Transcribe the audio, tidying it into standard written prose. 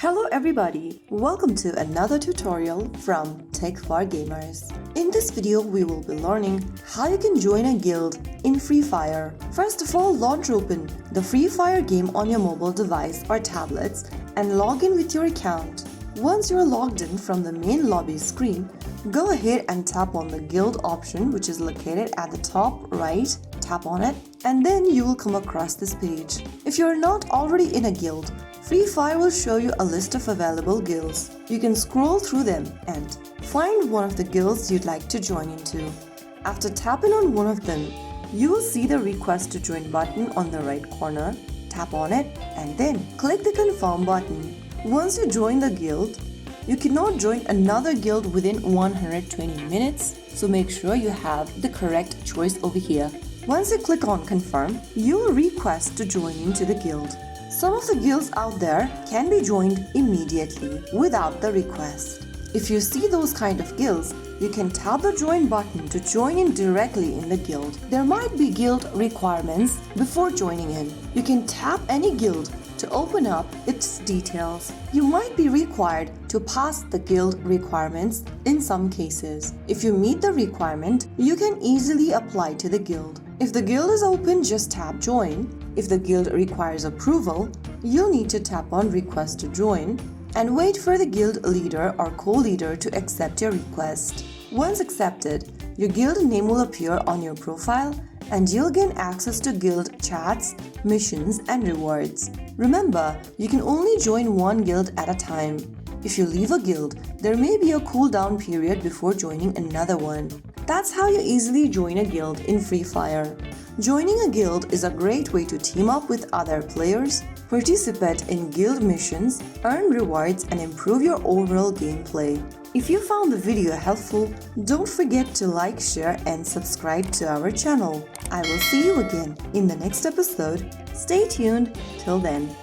Hello everybody, welcome to another tutorial from Tech for Gamers. In this video, we will be learning how you can join a guild in Free Fire. First of all, launch open the Free Fire game on your mobile device or tablets and log in with your account. Once you're logged in from the main lobby screen, go ahead and tap on the guild option which is located at the top right. Tap on it and then you will come across this page. If you're not already in a guild, Free Fire will show you a list of available guilds. You can scroll through them and find one of the guilds you'd like to join into. After tapping on one of them, you will see the request to join button on the right corner. Tap on it and then click the confirm button. Once you join the guild, you cannot join another guild within 120 minutes, so make sure you have the correct choice over here. Once you click on confirm, you will request to join into the guild. Some of the guilds out there can be joined immediately without the request. If you see those kind of guilds, you can tap the join button to join in directly in the guild. There might be guild requirements before joining in. You can tap any guild to open up its details. You might be required to pass the guild requirements in some cases. If you meet the requirement, you can easily apply to the guild. If the guild is open, just tap join. If the guild requires approval, you'll need to tap on request to join and wait for the guild leader or co-leader to accept your request. Once accepted, your guild name will appear on your profile and you'll gain access to guild chats, missions and rewards. Remember, you can only join one guild at a time. If you leave a guild, there may be a cooldown period before joining another one. That's how you easily join a guild in Free Fire. Joining a guild is a great way to team up with other players, participate in guild missions, earn rewards and improve your overall gameplay. If you found the video helpful, don't forget to like, share and subscribe to our channel. I will see you again in the next episode. Stay tuned till then.